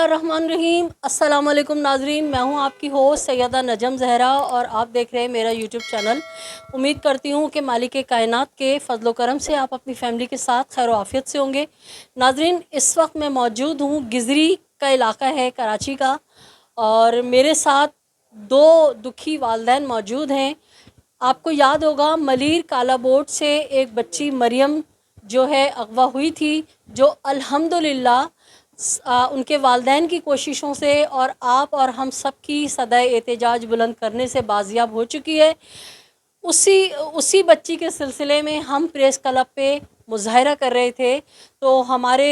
बिस्मिल्लाहिर्रहमानिर्रहीम। अस्सलाम वालेकुम नाजरीन, मैं हूं आपकी होस्ट सैयदा नजम जहरा और आप देख रहे हैं मेरा यूट्यूब चैनल। उम्मीद करती हूं कि मालिक कायनात के फ़ज़्ल करम से आप अपनी फ़ैमिली के साथ खैर आफ़ियत से होंगे। नाजरीन, इस वक्त मैं मौजूद हूं गिजरी का इलाका है कराची का, और मेरे साथ दो दुखी वालदैन मौजूद हैं। आपको याद होगा मलीर काला बोर्ड से एक बच्ची मरियम जो है अगवा हुई थी, जो अल्हम्दुलिल्लाह उनके वालदैन की कोशिशों से और आप और हम सब की सदाए एहतजाज बुलंद करने से बाजियाब हो चुकी है। उसी उसी बच्ची के सिलसिले में हम प्रेस क्लब पे मुज़ाहरा कर रहे थे, तो हमारे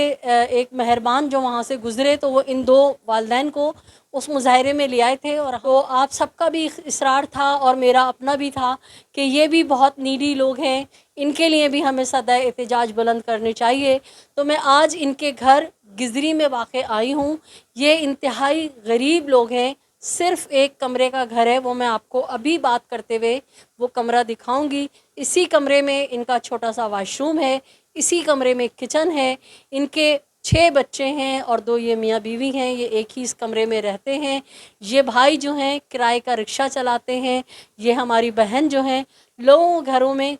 एक मेहरबान जो वहाँ से गुज़रे तो वो इन दो वालदैन को उस मुज़ाहरे में ले आए थे। और तो आप सबका भी इसरार था और मेरा अपना भी था कि ये भी बहुत नीडी लोग हैं, इनके लिए भी हमें सदाए एहतजाज बुलंद करनी चाहिए। तो मैं आज इनके घर गिजरी में वाक़ आई हूँ। ये इंतहाई गरीब लोग हैं, सिर्फ़ एक कमरे का घर है, वो मैं आपको अभी बात करते हुए वो कमरा दिखाऊंगी। इसी कमरे में इनका छोटा सा वाशरूम है, इसी कमरे में किचन है। इनके 6 बच्चे हैं और 2 ये मियाँ बीवी हैं, ये एक ही इस कमरे में रहते हैं। ये भाई जो हैं किराए का रिक्शा चलाते हैं। ये हमारी बहन जो हैं लोगों घरों में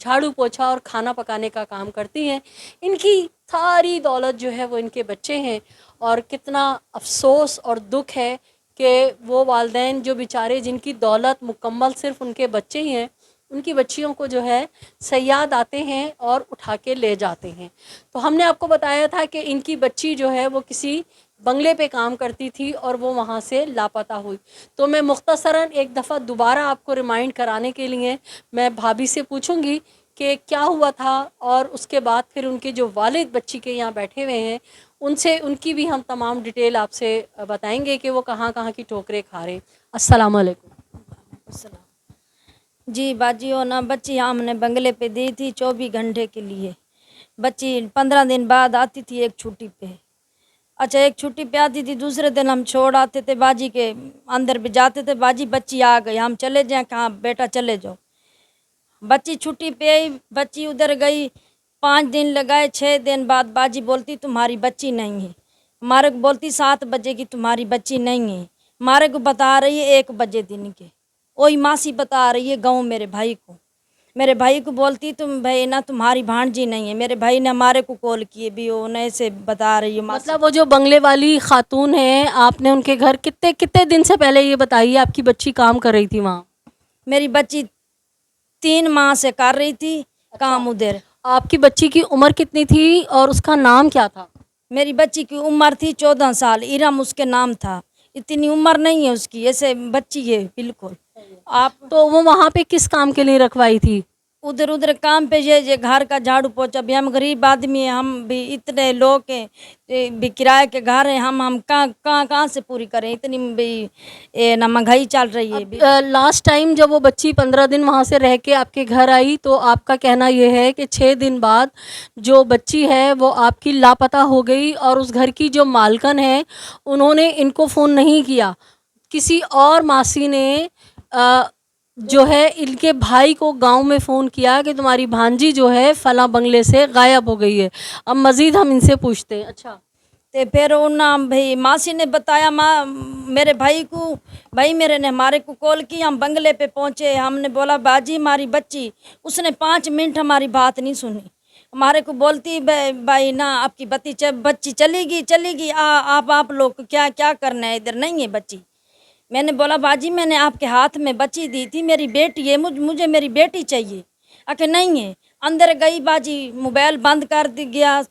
झाड़ू पोछा और खाना पकाने का काम करती हैं। इनकी सारी दौलत जो है वो इनके बच्चे हैं, और कितना अफसोस और दुख है कि वो वालदैन जो बेचारे जिनकी दौलत मुकम्मल सिर्फ़ उनके बच्चे ही हैं, उनकी बच्चियों को जो है सयाद आते हैं और उठा के ले जाते हैं। तो हमने आपको बताया था कि इनकी बच्ची जो है वो किसी बंगले पे काम करती थी और वो वहाँ से लापता हुई। तो मैं मुख्तसरन एक दफ़ा दोबारा आपको रिमाइंड कराने के लिए मैं भाभी से पूछूंगी कि क्या हुआ था, और उसके बाद फिर उनके जो वालिद बच्ची के यहाँ बैठे हुए हैं उनसे उनकी भी हम तमाम डिटेल आपसे बताएंगे कि वो कहाँ कहाँ की ठोकरें खा रहे हैं। अस्सलाम वालेकुम। जी बाजी हो ना, बच्ची हमने बंगले पे दी थी 24 घंटे के लिए। बच्ची 15 दिन बाद आती थी एक छुट्टी पे। अच्छा, एक छुट्टी पे आती थी, दूसरे दिन हम छोड़ आते थे बाजी के अंदर भी जाते थे। बाजी बच्ची आ गई, हम चले जाएं, कहाँ बेटा चले जाओ। बच्ची छुट्टी पे आई, बच्ची उधर गई, 5 दिन लगाए। 6 दिन बाद बाजी बोलती तुम्हारी बच्ची नहीं है। हमारे को बोलती 7 बजे की तुम्हारी बच्ची नहीं है। हमारे को बता रही है 1 बजे दिन के। वही मासी बता रही है गाँव मेरे भाई को। मेरे भाई को बोलती तुम भाई ना तुम्हारी भांजी नहीं है। मेरे भाई ने हमारे को कॉल किए भी, वो न ऐसे बता रही है मासी। मतलब वो जो बंगले वाली खातून है, आपने उनके घर कितने कितने दिन से पहले ये बताइए आपकी बच्ची काम कर रही थी वहाँ? मेरी बच्ची 3 माह से कर रही थी काम उधर। आपकी बच्ची की उम्र कितनी थी और उसका नाम क्या था? मेरी बच्ची की उम्र थी 14 साल, इरम उसके नाम था। इतनी उम्र नहीं है उसकी, ऐसे बच्ची है बिल्कुल। आप तो वो वहाँ पे किस काम के लिए रखवाई थी? उधर उधर काम पे ये घर का झाड़ू पोछा। भी हम गरीब आदमी हैं, हम भी इतने लोग हैं, भी किराए के घर हैं। हम कहाँ से पूरी करें, इतनी भी ना महंगाई चल रही है। लास्ट टाइम जब वो बच्ची 15 दिन वहाँ से रह के आपके घर आई, तो आपका कहना ये है कि 6 दिन बाद जो बच्ची है वो आपकी लापता हो गई, और उस घर की जो मालकन है उन्होंने इनको फ़ोन नहीं किया, किसी और मासी ने जो है इनके भाई को गांव में फ़ोन किया कि तुम्हारी भांजी जो है फ़लाँ बंगले से गायब हो गई है। अब मज़ीद हम इनसे पूछते हैं। अच्छा, तो फिर उन्ना भाई मासी ने बताया माँ मेरे भाई को, भाई मेरे ने हमारे को कॉल की। हम बंगले पे पहुँचे, हमने बोला बाजी हमारी बच्ची। उसने 5 मिनट हमारी बात नहीं सुनी। हमारे को बोलती भाई ना आपकी बच्ची चलेगी। आप लोग को क्या क्या करना है, इधर नहीं है बच्ची। मैंने बोला बाजी मैंने आपके हाथ में बच्ची दी थी, मेरी बेटी है, मुझे मेरी बेटी चाहिए। आके नहीं है। अंदर गई बाजी, मोबाइल बंद कर दी गया,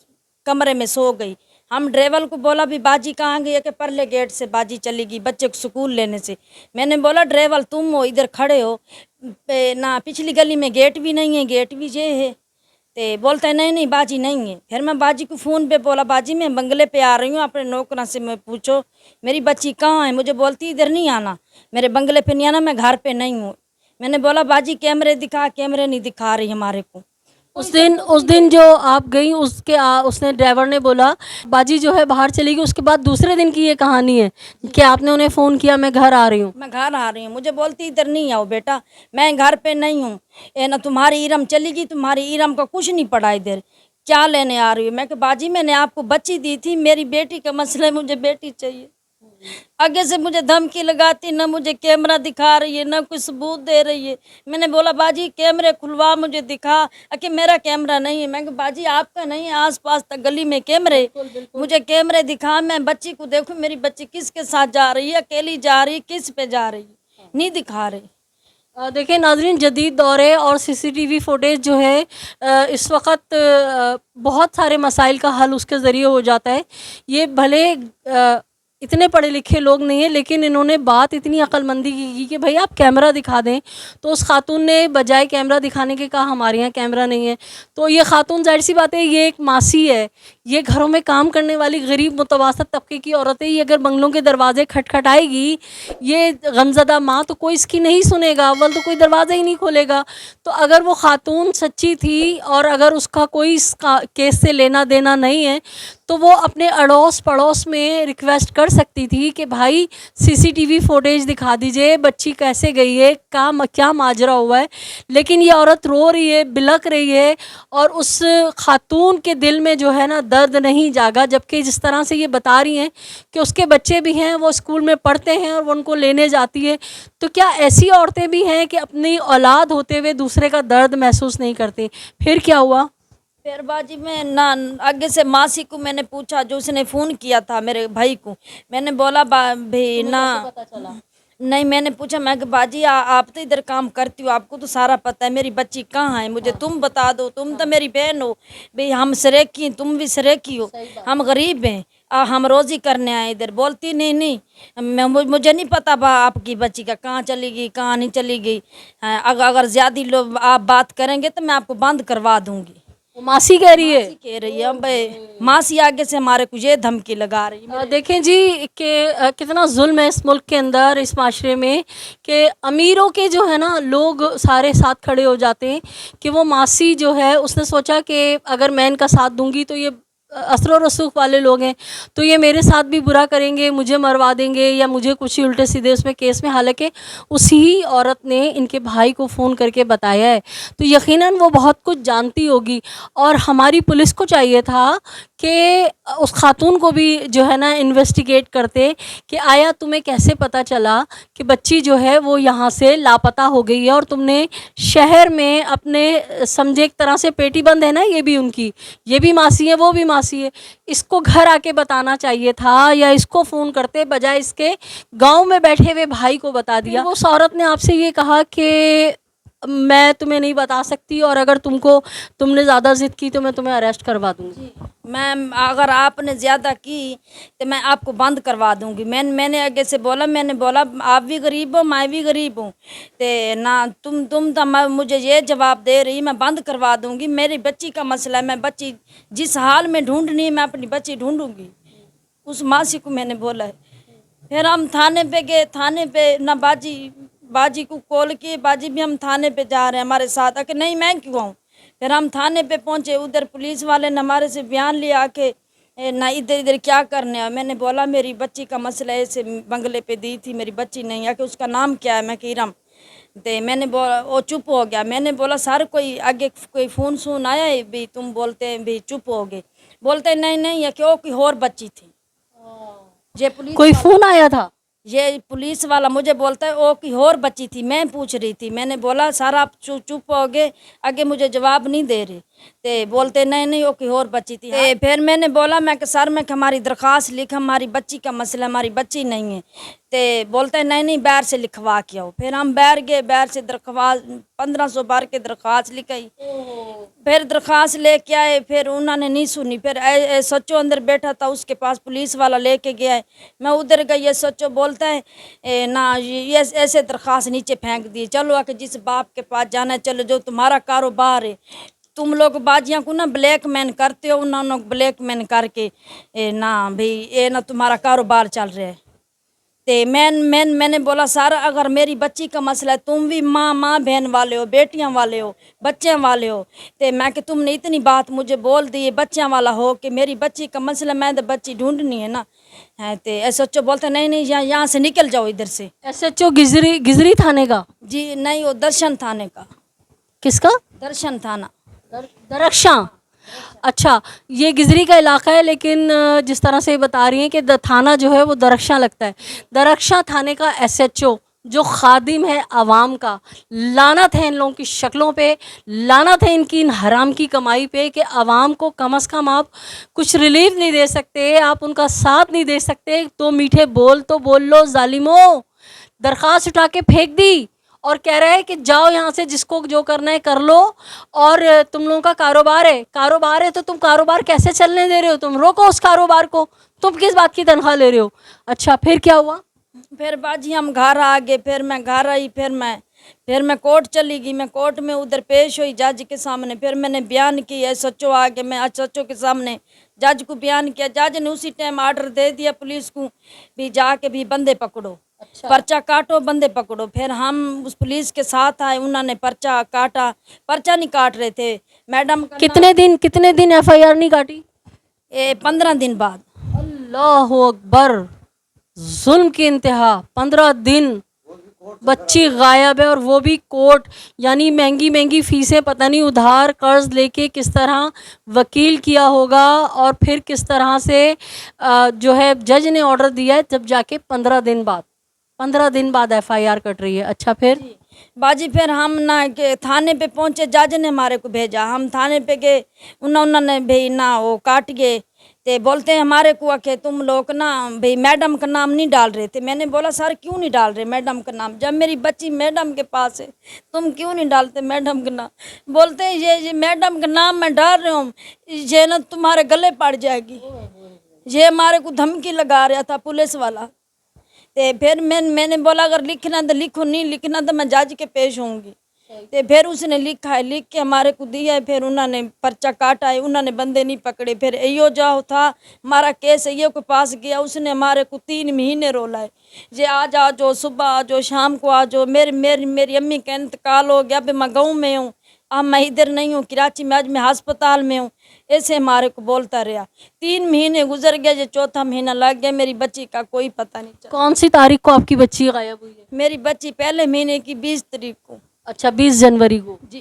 कमरे में सो गई। हम ड्राइवर को बोला भी बाजी कहाँ गई है, कि परले गेट से बाजी चली गई बच्चे को स्कूल लेने से। मैंने बोला ड्राइवर तुम हो इधर खड़े हो ना, पिछली गली में गेट भी नहीं है, गेट भी ये है। तो बोलता है नहीं बाजी नहीं है। फिर मैं बाजी को फ़ोन पे बोला बाजी मैं बंगले पे आ रही हूँ, अपने नौकरा से मैं पूछो मेरी बच्ची कहाँ है। मुझे बोलती इधर नहीं आना, मेरे बंगले पे नहीं आना, मैं घर पे नहीं हूँ। मैंने बोला बाजी कैमरे दिखा, कैमरे नहीं दिखा रही हमारे को। उस दिन जो आप गई उसके उसने ड्राइवर ने बोला बाजी जो है बाहर चली गई। उसके बाद दूसरे दिन की ये कहानी है कि आपने उन्हें फ़ोन किया मैं घर आ रही हूँ। मैं घर आ रही हूँ, मुझे बोलती इधर नहीं आओ बेटा, मैं घर पे नहीं हूँ। ये ना तुम्हारी इरम चली गई, तुम्हारी इरम का कुछ नहीं पड़ा इधर। क्या लेने आ रही हो? मैं कि बाजी मैंने आपको बच्ची दी थी, मेरी बेटी का मसला है, मुझे बेटी चाहिए। आगे से मुझे धमकी लगाती, ना मुझे कैमरा दिखा रही है, ना कोई सबूत दे रही है। मैंने बोला बाजी कैमरे खुलवा, मुझे दिखा। कि मेरा कैमरा नहीं है। मैं कि बाजी आपका नहीं है, आसपास तक गली में कैमरे, मुझे कैमरे दिखा, मैं बच्ची को देखूं, मेरी बच्ची किसके साथ जा रही है, अकेली जा रही, किस पे जा रही, नहीं दिखा रही। देखिए नाज़रीन, जदीद दौर है और सीसीटीवी फुटेज जो है इस वक्त बहुत सारे मसाइल का हल उसके ज़रिए हो जाता है। ये भले इतने पढ़े लिखे लोग नहीं हैं, लेकिन इन्होंने बात इतनी अक्लमंदी की कि भाई आप कैमरा दिखा दें। तो उस खातून ने बजाय कैमरा दिखाने के कहा हमारे यहाँ कैमरा नहीं है। तो ये खातून, जाहिर सी बात है, ये एक मासी है, ये घरों में काम करने वाली गरीब मुतवासत तबके की औरत है। ये अगर बंगलों के दरवाजे खटखटाएगी, ये गमज़दा माँ, तो कोई इसकी नहीं सुनेगा, अव्वल तो कोई दरवाज़ा ही नहीं खोलेगा। तो अगर वो खातून सच्ची थी और अगर उसका कोई इस केस से लेना देना नहीं है, तो वो अपने अड़ोस पड़ोस में रिक्वेस्ट कर सकती थी कि भाई सीसीटीवी फुटेज दिखा दीजिए, बच्ची कैसे गई है, क्या माजरा हुआ है। लेकिन ये औरत रो रही है, बिलक रही है, और उस खातून के दिल में जो है ना दर्द नहीं जागा। जबकि जिस तरह से ये बता रही हैं कि उसके बच्चे भी हैं, वो स्कूल में पढ़ते हैं और वो उनको लेने जाती है। तो क्या ऐसी औरतें भी हैं कि अपनी औलाद होते हुए दूसरे का दर्द महसूस नहीं करती? फिर क्या हुआ? फिर बाजी मैं ना आगे से मासी को मैंने पूछा, जो उसने फ़ोन किया था मेरे भाई को। मैंने बोला भाई ना, पता चला? नहीं मैंने पूछा, मैं कि बाजी आप तो इधर काम करती हो, आपको तो सारा पता है, मेरी बच्ची कहाँ है, मुझे तुम बता दो, तुम तो मेरी बहन हो। भाई हम सरेकी, तुम भी सरेकी हो, हम गरीब हैं, हम रोज़ी करने आए इधर। बोलती नहीं नहीं, मुझे नहीं पता आपकी बच्ची का कहाँ चली गई, कहाँ नहीं चली गई। अगर ज़्यादा लोग आप बात करेंगे तो मैं आपको बंद करवा दूँगी। वो मासी कह रही है? कह रही है भाई, मासी आगे से हमारे को ये धमकी लगा रही है। देखें जी कि कितना जुल्म है इस मुल्क के अंदर, इस माशरे में, कि अमीरों के जो है ना लोग सारे साथ खड़े हो जाते हैं। कि वो मासी जो है उसने सोचा कि अगर मैं इनका साथ दूंगी तो ये असर रसूख वाले लोग हैं, तो ये मेरे साथ भी बुरा करेंगे, मुझे मरवा देंगे या मुझे कुछ ही उल्टे सीधे उसमें केस में। हालांकि उसी औरत ने इनके भाई को फ़ोन करके बताया है, तो यकीनन वो बहुत कुछ जानती होगी। और हमारी पुलिस को चाहिए था कि उस खातून को भी जो है ना इन्वेस्टिगेट करते कि आया तुम्हें कैसे पता चला कि बच्ची जो है वो यहाँ से लापता हो गई है, और तुमने शहर में अपने, समझे एक तरह से पेटी बंद है ना, ये भी उनकी, ये भी मासी है वो भी मासी है, इसको घर आके बताना चाहिए था, या इसको फ़ोन करते बजाय इसके गांव में बैठे हुए भाई को बता दिया। वो उस औरत ने आपसे ये कहा कि मैं तुम्हें नहीं बता सकती, और अगर तुमने ज़्यादा ज़िद की तो मैं तुम्हें अरेस्ट करवा दूँगी। मैम अगर आपने ज़्यादा की तो मैं आपको बंद करवा दूंगी। मैंने आगे से बोला, मैंने बोला आप भी गरीब हो, मैं भी गरीब हूँ, तो ना तुम तो मुझे ये जवाब दे रही, मैं बंद करवा दूंगी। मेरी बच्ची का मसला है, मैं बच्ची जिस हाल में ढूंढनी है मैं अपनी बच्ची ढूंढूंगी, उस मासी को मैंने बोला है। फिर हम थाने पे गए, थाने पे ना बाजी को कॉल किए, बाजी भी हम थाने पे जा रहे हैं हमारे साथ। कि नहीं मैं क्यों आऊँ। फिर हम थाने पे पहुँचे, उधर पुलिस वाले ने हमारे से बयान लिया कि ना इधर इधर क्या करने है। मैंने बोला मेरी बच्ची का मसला ऐसे बंगले पे दी थी, मेरी बच्ची नहीं है। कि उसका नाम क्या है, मैं किरम। तो मैंने बोला, वो चुप हो गया। मैंने बोला सर कोई आगे कोई फ़ोन आया है भी, तुम बोलते हैं भी चुप हो गए। बोलते नहीं नहीं ये क्यों कोई और बच्ची थी। ये पुलिस कोई फ़ोन आया था? ये पुलिस वाला मुझे बोलता है ओ की और बच्ची थी, मैं पूछ रही थी। मैंने बोला सर आप चुप हो गए, आगे मुझे जवाब नहीं दे रहे। ते बोलते नहीं नहीं ओ की और बच्ची थी। फिर मैंने बोला मैं कि सर मैं हमारी दरख्वास्त लिख, हमारी बच्ची का मसला, हमारी बच्ची नहीं है। ते बोलते नहीं नहीं बैर से लिखवा के आओ। फिर हम बैर गए, बैर से दरख्वास्त 1500 बार के दरख्वास्त लिखाई। फिर दरख्वास्त लेके आए, फिर उन्होंने नहीं सुनी। फिर सच्चो अंदर बैठा था, उसके पास पुलिस वाला लेके गया है। मैं उधर गई, ये सच्चो बोलता है ना ये ऐसे दरख्वास्त नीचे फेंक दी, चलो आके जिस बाप के पास जाना है चलो, जो तुम्हारा कारोबार है। तुम लोग बाजियाँ को ना ब्लैक मैन करते हो, उन्होंने ब्लैक मैन करके ना भाई ये ना तुम्हारा कारोबार चल रहा है। ते मैंने बोला सर अगर मेरी बच्ची का मसला है, तुम भी माँ बहन वाले हो, बेटियां वाले हो, बच्चों वाले हो। ते मैं कि तुमने इतनी बात मुझे बोल दी बच्चों वाला हो कि मेरी बच्ची का मसला, मैं तो बच्ची ढूंढनी है ना है। तो SHO बोलते नहीं नहीं यहाँ से निकल जाओ इधर से। SHO गिजरी थाने का? जी नहीं, वो दर्शन थाने का। किसका? दर्शन थाना। दरख्शां? अच्छा, ये गिजरी का इलाका है, लेकिन जिस तरह से बता रही हैं कि थाना जो है वो दरख्शां लगता है। दरख्शां थाने का एसएचओ जो खादिम है आवाम का, लानत है इन लोगों की शक्लों पे, लानत है इनकी इन हराम की कमाई पे कि आवाम को कम अज़ कम आप कुछ रिलीफ नहीं दे सकते, आप उनका साथ नहीं दे सकते। तो मीठे बोल तो बोल लो ज़ालिमों। दरख्वास्त उठा के फेंक दी और कह रहा है कि जाओ यहाँ से, जिसको जो करना है कर लो। और तुम लोगों का कारोबार है तो तुम कारोबार कैसे चलने दे रहे हो? तुम रोको उस कारोबार को, तुम किस बात की तनख्वाह ले रहे हो? अच्छा, फिर क्या हुआ? फिर बाजी हम घर आ गए, फिर मैं घर आई, फिर मैं कोर्ट चली गई। मैं कोर्ट में उधर पेश हुई जज के सामने। फिर मैंने बयान किया, एसएचओ आ गए, मैं एसएचओ के सामने जज को बयान किया। जज ने उसी टाइम ऑर्डर दे दिया पुलिस को भी जाके भी बंदे पकड़ो, अच्छा। पर्चा काटो, बंदे पकड़ो। फिर हम उस पुलिस के साथ आए, उन्होंने पर्चा काटा। पर्चा नहीं काट रहे थे मैडम का कितने दिन एफआईआर नहीं काटी? 15 दिन बाद। अल्लाह अकबर, जुल्म की इंतहा। 15 दिन बच्ची गायब है, और वो भी कोर्ट, यानी महंगी महंगी फीसें, पता नहीं उधार कर्ज लेके किस तरह वकील किया होगा, और फिर किस तरह से जो है जज ने ऑर्डर दिया है, जब जाके 15 दिन बाद एफआईआर कट रही है। अच्छा, फिर बाजी फिर हम ना के थाने पे पहुंचे, जज ने हमारे को भेजा। हम थाने पे गए, उन्होंने भाई ना वो काट गए। ते बोलते हैं हमारे को आके तुम लोग ना भाई मैडम का नाम नहीं डाल रहे थे। मैंने बोला सर क्यों नहीं डाल रहे मैडम का नाम, जब मेरी बच्ची मैडम के पास है तुम क्यों नहीं डालते मैडम का नाम? बोलते हैं ये मैडम का नाम मैं डाल रहा हूँ, ये ना तुम्हारे गले पड़ जाएगी। ये हमारे को धमकी लगा रहा था पुलिस वाला। ते फिर मैंने बोला अगर लिखना तो लिखो, नहीं लिखना तो मैं जज के पेश होंगी। ते फिर उसने लिखा है, लिख के हमारे को दिया है। फिर उन्होंने पर्चा काटा है, उन्होंने बंदे नहीं पकड़े। फिर यो जाओ था हमारा केस यो के पास गया, उसने हमारे को 3 महीने रोला है। ये आज आ जाओ, सुबह आ जाओ, शाम को आ जाओ। मेरी अम्मी का इंतकाल हो गया, अभी मैं गाँव में हूँ, अब मैं इधर नहीं हूँ कराची में, आज मैं अस्पताल में हूँ। ऐसे हमारे को बोलता रहा। 3 महीने गुजर गया, जो चौथा महीना लग गया, मेरी बच्ची का कोई पता नहीं चला। कौन सी तारीख को आपकी बच्ची गायब हुई है? मेरी बच्ची पहले महीने की 20 तारीख को। अच्छा, 20 जनवरी को। जी।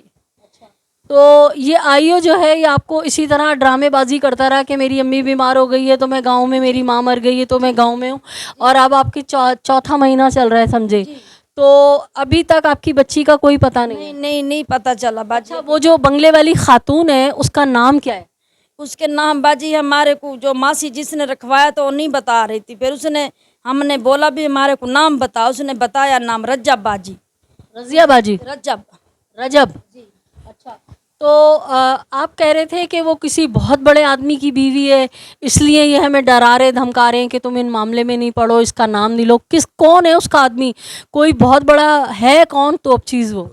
तो ये आईओ जो है ये आपको इसी तरह ड्रामेबाजी करता रहा कि मेरी अम्मी बीमार हो गई है तो मैं गांव में, मेरी माँ मर गई है तो मैं गांव में हूँ, और अब आपकी चौथा महीना चल रहा है, समझे? तो अभी तक आपकी बच्ची का कोई पता नहीं है? नहीं पता चला बाजी। अच्छा, वो जो बंगले वाली खातून है उसका नाम क्या है? उसके नाम बाजी हमारे को जो मासी जिसने रखवाया तो वो नहीं बता रही थी। फिर उसने, हमने बोला भी हमारे को नाम बता, उसने बताया नाम रजब बाजी। रजिया बाजी? रजब। अच्छा, तो आप कह रहे थे कि वो किसी बहुत बड़े आदमी की बीवी है, इसलिए ये हमें डरा रहे धमका रहे हैं कि तुम इन मामले में नहीं पड़ो, इसका नाम नहीं लो। कौन है उसका आदमी? कोई बहुत बड़ा है? कौन तो अब चीज़ वो?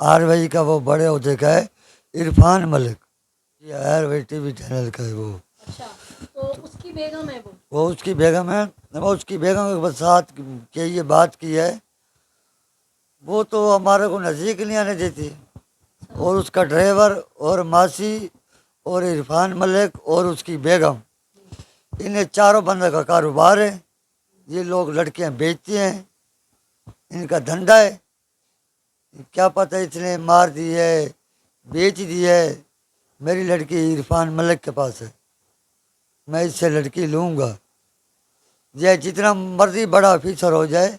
आरवाई का वो बड़े होते का है, इरफान मलिक, ये आरवाई टीवी चैनल का है वो। अच्छा, तो उसकी बेगम है वो? वो उसकी बेगम है। वो उसकी बेगम के साथ के ये बात की है, वो तो हमारे को नज़दीक नहीं आने देती। और उसका ड्राइवर और मासी और इरफान मलिक और उसकी बेगम, इन्हें चारों बंदे का कारोबार है। ये लोग लड़कियां बेचते हैं, इनका धंधा है। क्या पता इसने मार दी है, बेच दी है। मेरी लड़की इरफान मलिक के पास है, मैं इससे लड़की लूँगा। ये जितना मर्जी बड़ा ऑफिसर हो जाए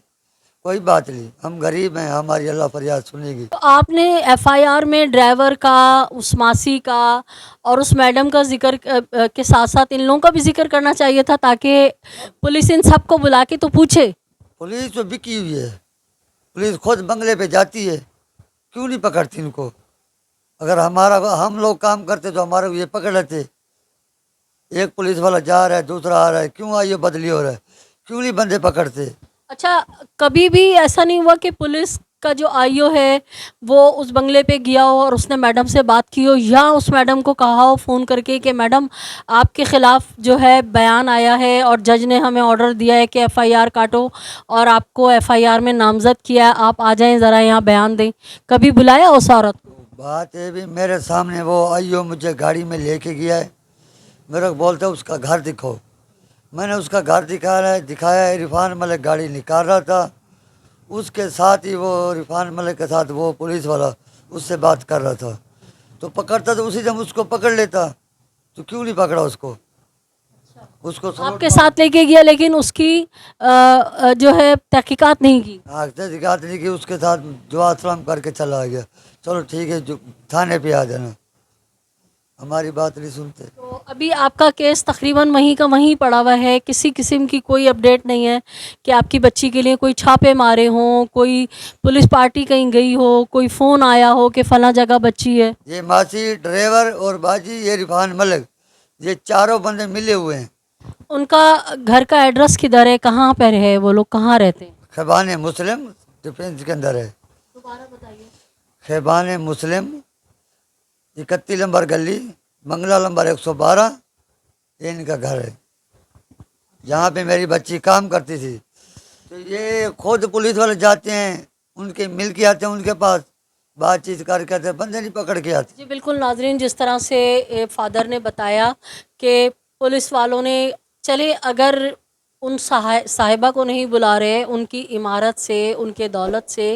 कोई बात नहीं, हम गरीब हैं, हमारी अल्लाह फरियाद सुनेगी। तो आपने एफआईआर में ड्राइवर का, उस मासी का और उस मैडम का जिक्र के साथ साथ इन लोगों का भी जिक्र करना चाहिए था, ताकि पुलिस इन सबको बुला के तो पूछे। पुलिस तो बिकी हुई है, पुलिस खुद बंगले पे जाती है, क्यों नहीं पकड़ती इनको? अगर हम लोग काम करते तो हमारे को ये पकड़ लेते। एक पुलिस वाला जा रहा है, दूसरा आ रहा है, क्यों आइए बदली हो रहा है, क्यों नहीं बंदे पकड़ते? अच्छा, कभी भी ऐसा नहीं हुआ कि पुलिस का जो आईओ है वो उस बंगले पे गया हो और उसने मैडम से बात की हो, या उस मैडम को कहा हो फ़ोन करके कि मैडम आपके ख़िलाफ़ जो है बयान आया है और जज ने हमें ऑर्डर दिया है कि एफआईआर काटो और आपको एफआईआर में नामज़द किया है, आप आ जाएं ज़रा यहाँ बयान दें? कभी बुलाया उस औरत को? बात ये भी मेरे सामने वो आइयो मुझे गाड़ी में लेके गया है, मेरे को बोलता है उसका घर दिखाओ। मैंने उसका घर दिखाया। इरफान मलिक गाड़ी निकाल रहा था, उसके साथ ही वो इरफान मलिक के साथ वो पुलिस वाला उससे बात कर रहा था। तो तो पकड़ता तो उसी टाइम उसको पकड़ लेता, तो क्यों नहीं पकड़ा उसको? उसको आपके साथ लेके गया लेकिन उसकी जो है तहकीकात नहीं की। दिखात नहीं कि उसके साथ दुआ सलाम करके चला गया। चलो ठीक है, जो थाने पे आ जाना, हमारी बात नहीं सुनते। तो अभी आपका केस तकरीबन वहीं का वहीं पड़ा हुआ है, किसी किस्म की कोई अपडेट नहीं है कि आपकी बच्ची के लिए कोई छापे मारे हों, कोई पुलिस पार्टी कहीं गई हो, कोई फ़ोन आया हो कि फ़लाँ जगह बच्ची है? ये मासी, ड्राइवर और बाजी, ये रिफान मलिक, ये चारों बंदे मिले हुए हैं। उनका घर का एड्रेस किधर है, कहाँ पर है, वो लोग कहाँ रहते हैं? खैबान मुस्लिम डिफेंस के अंदर है। दोबारा बताइए। खैबान मुस्लिम 31 नंबर गली, बंगला नंबर 112, ये इनका घर है, जहाँ पे मेरी बच्ची काम करती थी। तो ये खुद पुलिस वाले जाते हैं, उनके मिल के आते हैं, उनके पास बातचीत करके आते हैं, बंदे नहीं पकड़ के आते। जी बिल्कुल नाजरीन, जिस तरह से फादर ने बताया कि पुलिस वालों ने, चले अगर उन साहिबा को नहीं बुला रहे, उनकी इमारत से, उनके दौलत से,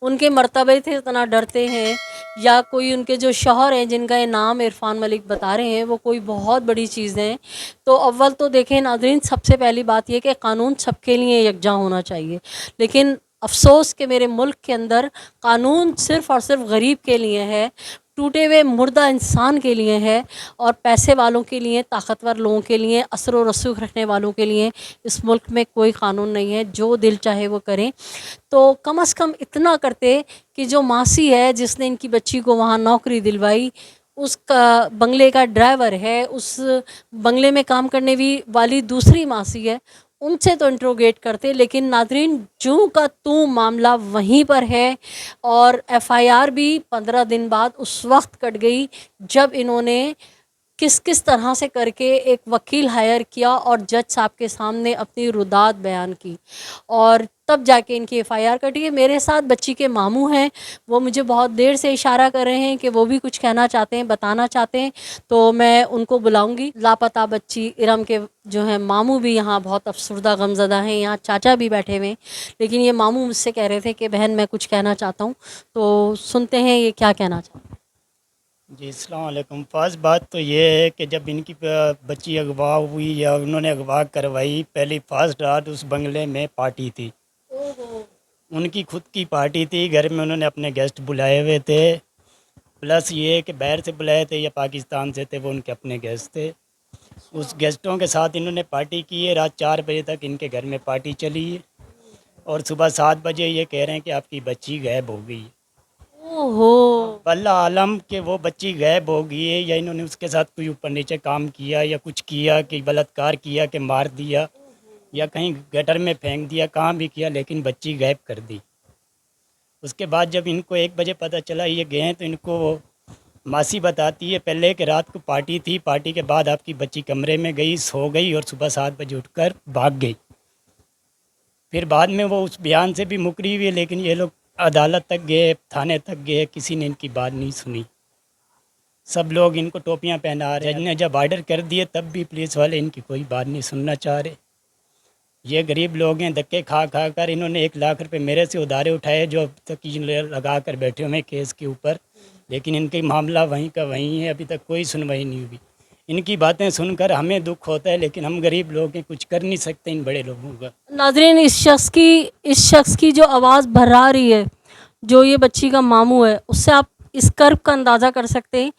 उनके मर्तबे से इतना डरते हैं, या कोई उनके जो शौहर हैं जिनका ये नाम इरफान मलिक बता रहे हैं वो कोई बहुत बड़ी चीज़ है, तो अव्वल तो देखें नाजरीन, सबसे पहली बात ये कि कानून सबके लिए यकजा होना चाहिए। लेकिन अफसोस कि मेरे मुल्क के अंदर कानून सिर्फ़ और सिर्फ गरीब के लिए है, टूटे हुए मुर्दा इंसान के लिए है, और पैसे वालों के लिए, ताकतवर लोगों के लिए, असर व रसूख रखने वालों के लिए इस मुल्क में कोई कानून नहीं है। जो दिल चाहे वो करें। तो कम से कम इतना करते कि जो मासी है जिसने इनकी बच्ची को वहाँ नौकरी दिलवाई, उसका बंगले का ड्राइवर है, उस बंगले में काम करने भी वाली दूसरी मासी है, उनसे तो इंट्रोगेट करते। लेकिन नाजरीन, जूं का तू मामला वहीं पर है, और एफआईआर भी 15 दिन बाद उस वक्त कट गई जब इन्होंने किस किस तरह से करके एक वकील हायर किया और जज साहब के सामने अपनी रुदात बयान की, और तब जाके इनकी एफआईआर कटी है। मेरे साथ बच्ची के मामू हैं, वो मुझे बहुत देर से इशारा कर रहे हैं कि वो भी कुछ कहना चाहते हैं, बताना चाहते हैं, तो मैं उनको बुलाऊंगी। लापता बच्ची इरम के जो हैं मामू भी यहाँ बहुत अफसरदा गमज़दा हैं, यहाँ चाचा भी बैठे हुए हैं, लेकिन ये मामू मुझसे कह रहे थे कि बहन मैं कुछ कहना चाहता हूँ, तो सुनते हैं ये क्या कहना चाहते हैं। जी अस्सलाम वालेकुम। फ़र्स्ट बात तो ये है कि जब इनकी बच्ची अगवा हुई या उन्होंने अगवा करवाई, पहली फर्स्ट रात उस बंगले में पार्टी थी, उनकी खुद की पार्टी थी, घर में उन्होंने अपने गेस्ट बुलाए हुए थे, प्लस ये कि बाहर से बुलाए थे या पाकिस्तान से थे, वो उनके अपने गेस्ट थे। उस गेस्टों के साथ इन्होंने पार्टी की है। रात 4 बजे तक इनके घर में पार्टी चली है, और सुबह 7 बजे ये कह रहे हैं कि आपकी बच्ची गायब हो गई। ओहो, वल्लाह आलम कि वो बच्ची गायब हो गई है या इन्होंने उसके साथ कोई ऊपर नीचे काम किया या कुछ किया, कि बलात्कार किया, कि मार दिया या कहीं गटर में फेंक दिया, कहाँ भी किया, लेकिन बच्ची गायब कर दी। उसके बाद जब इनको 1 बजे पता चला ये गए हैं, तो इनको मासी बताती है पहले कि रात को पार्टी थी, पार्टी के बाद आपकी बच्ची कमरे में गई, सो गई और सुबह 7 बजे उठकर भाग गई। फिर बाद में वो उस बयान से भी मुकरी हुई, लेकिन ये लोग अदालत तक गए, थाने तक गए, किसी ने इनकी बात नहीं सुनी। सब लोग इनको टोपियां पहना रहे। जज ने जब ऑर्डर कर दिए तब भी पुलिस वाले इनकी कोई बात नहीं सुनना चाह रहे। ये गरीब लोग हैं, धक्के खा खा कर इन्होंने 1 लाख रुपए मेरे से उधारे उठाए, जो अब तक लगा कर बैठे हुए हैं केस के ऊपर, लेकिन इनके मामला वहीं का वहीं है, अभी तक कोई सुनवाई नहीं हुई। इनकी बातें सुनकर हमें दुख होता है, लेकिन हम गरीब लोग हैं, कुछ कर नहीं सकते इन बड़े लोगों का। नाजरीन, इस शख्स की जो आवाज़ भर्रा रही है, जो ये बच्ची का मामू है, उससे आप इस कर्ब का अंदाज़ा कर सकते हैं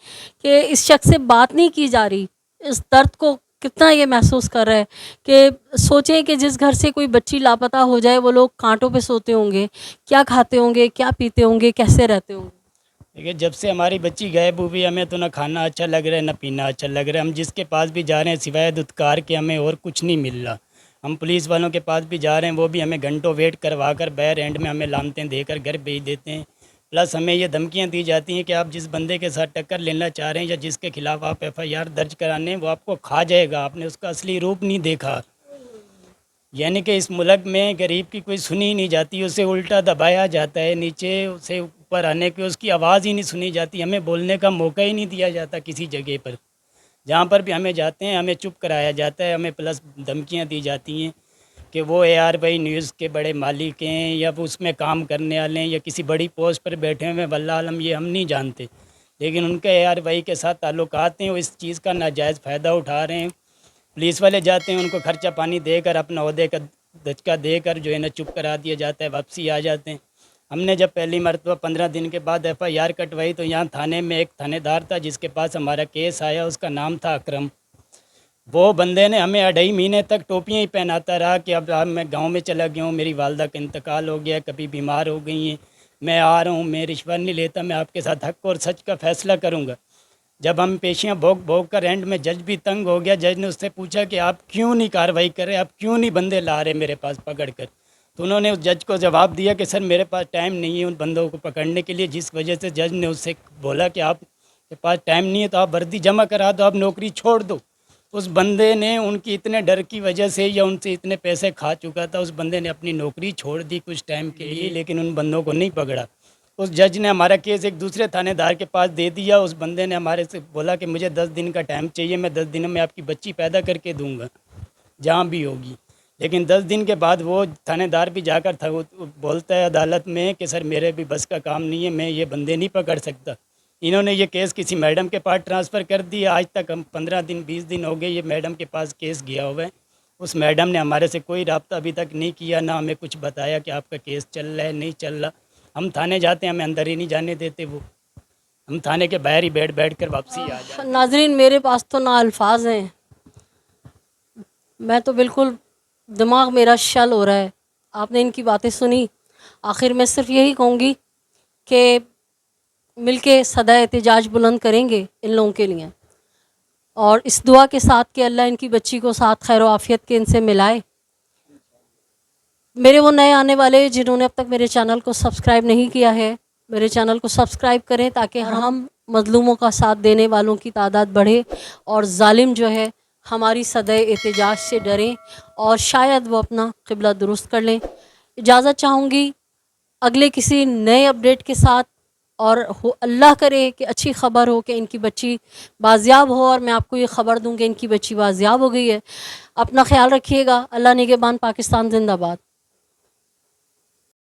कि इस शख्स से बात नहीं की जा रही, इस दर्द को कितना ये महसूस कर रहा है। कि सोचें कि जिस घर से कोई बच्ची लापता हो जाए, वो लोग कांटों पे सोते होंगे, क्या खाते होंगे, क्या पीते होंगे, कैसे रहते होंगे। देखिए, जब से हमारी बच्ची गायब हुई, हमें तो ना खाना अच्छा लग रहा है, ना पीना अच्छा लग रहा है। हम जिसके पास भी जा रहे हैं सिवाय दुत्कार के हमें और कुछ नहीं मिल रहा। हम पुलिस वालों के पास भी जा रहे हैं, वो भी हमें घंटों वेट करवा कर बैर एंड में हमें लानतें देकर घर भेज देते हैं। प्लस हमें ये धमकियां दी जाती हैं कि आप जिस बंदे के साथ टक्कर लेना चाह रहे हैं या जिसके खिलाफ़ आप FIR दर्ज कराने हैं, वो आपको खा जाएगा, आपने उसका असली रूप नहीं देखा। यानी कि इस मुल्क में गरीब की कोई सुनी ही नहीं जाती, उसे उल्टा दबाया जाता है नीचे, उसे ऊपर आने की उसकी आवाज़ ही नहीं सुनी जाती। हमें बोलने का मौका ही नहीं दिया जाता किसी जगह पर। जहाँ पर भी हमें जाते हैं हमें चुप कराया जाता है, हमें प्लस धमकियाँ दी जाती हैं कि वो AR भाई न्यूज़ के बड़े मालिक हैं या वो उसमें काम करने वाले हैं या किसी बड़ी पोस्ट पर बैठे हुए हैं, वल्लाह आलम ये हम नहीं जानते। लेकिन उनके यार वही के साथ ताल्लुकात हैं, वो इस चीज़ का नाजायज़ फ़ायदा उठा रहे हैं। पुलिस वाले जाते हैं, उनको खर्चा पानी देकर, अपना ओहदे का दचका देकर जो है ना चुप करा दिया जाता है, वापसी आ जाते हैं। हमने जब पहली मरतबा 15 दिन के बाद FIR कटवाई तो यहाँ थाने में एक थानेदार था जिसके पास हमारा केस आया, उसका नाम था अकरम। वो बंदे ने हमें 2.5 महीने तक टोपियाँ ही पहनाता रहा कि अब मैं गांव में चला गया हूँ, मेरी वालदा का इंतकाल हो गया, कभी बीमार हो गई हैं, मैं आ रहा हूँ, मैं रिश्वत नहीं लेता, मैं आपके साथ हक और सच का फ़ैसला करूँगा। जब हम पेशियाँ भोग भोग कर एंड में जज भी तंग हो गया। जज ने उससे पूछा कि आप क्यों नहीं कार्रवाई कर रहे, आप क्यों नहीं बंदे ला रहे मेरे पास पकड़ कर। तो उन्होंने उस जज को जवाब दिया कि सर मेरे पास टाइम नहीं है उन बंदों को पकड़ने के लिए। जिस वजह से जज ने उससे बोला कि आपके पास टाइम नहीं है तो आप वर्दी जमा करा दो, आप नौकरी छोड़ दो। उस बंदे ने उनकी इतने डर की वजह से या उनसे इतने पैसे खा चुका था, उस बंदे ने अपनी नौकरी छोड़ दी कुछ टाइम के लिए, लेकिन उन बंदों को नहीं पकड़ा। उस जज ने हमारा केस एक दूसरे थानेदार के पास दे दिया। उस बंदे ने हमारे से बोला कि मुझे 10 दिन का टाइम चाहिए, मैं 10 दिनों में आपकी बच्ची पैदा करके दूंगा जहाँ भी होगी। लेकिन 10 दिन के बाद वो थानेदार भी जाकर था, वो बोलता है अदालत में कि सर मेरे भी बस का काम नहीं है, मैं ये बंदे नहीं पकड़ सकता। इन्होंने ये केस किसी मैडम के पास ट्रांसफ़र कर दिया। आज तक हम 15 दिन 20 दिन हो गए ये मैडम के पास केस गया हुआ है। उस मैडम ने हमारे से कोई रब्ता अभी तक नहीं किया, ना हमें कुछ बताया कि आपका केस चल रहा है नहीं चल रहा। हम थाने जाते हैं, हमें अंदर ही नहीं जाने देते वो, हम थाने के बाहर ही बैठ कर वापसी आ जाते। नाजरीन मेरे पास तो ना अल्फाज हैं, मैं तो बिल्कुल दिमाग मेरा शल हो रहा है। आपने इनकी बातें सुनी। आखिर मैं सिर्फ यही कहूँगी कि मिलके सदा एहतजाज बुलंद करेंगे इन लोगों के लिए, और इस दुआ के साथ कि अल्लाह इनकी बच्ची को साथ खैर आफियत के इनसे मिलाए। मेरे वो नए आने वाले जिन्होंने अब तक मेरे चैनल को सब्सक्राइब नहीं किया है, मेरे चैनल को सब्सक्राइब करें ताकि हम मज़लूमों का साथ देने वालों की तादाद बढ़े और जालिम जो है हमारी सदा एहतजाज से डरें और शायद वो अपना क़िबला दुरुस्त कर लें। इजाज़त चाहूँगी अगले किसी नए अपडेट के साथ, और हो अल्लाह करे कि अच्छी ख़बर हो कि इनकी बच्ची बाज़ियाब हो और मैं आपको ये ख़बर दूँ कि इनकी बच्ची बाज़ियाब हो गई है। अपना ख्याल रखिएगा। अल्लाह निगहबान। पाकिस्तान जिंदाबाद।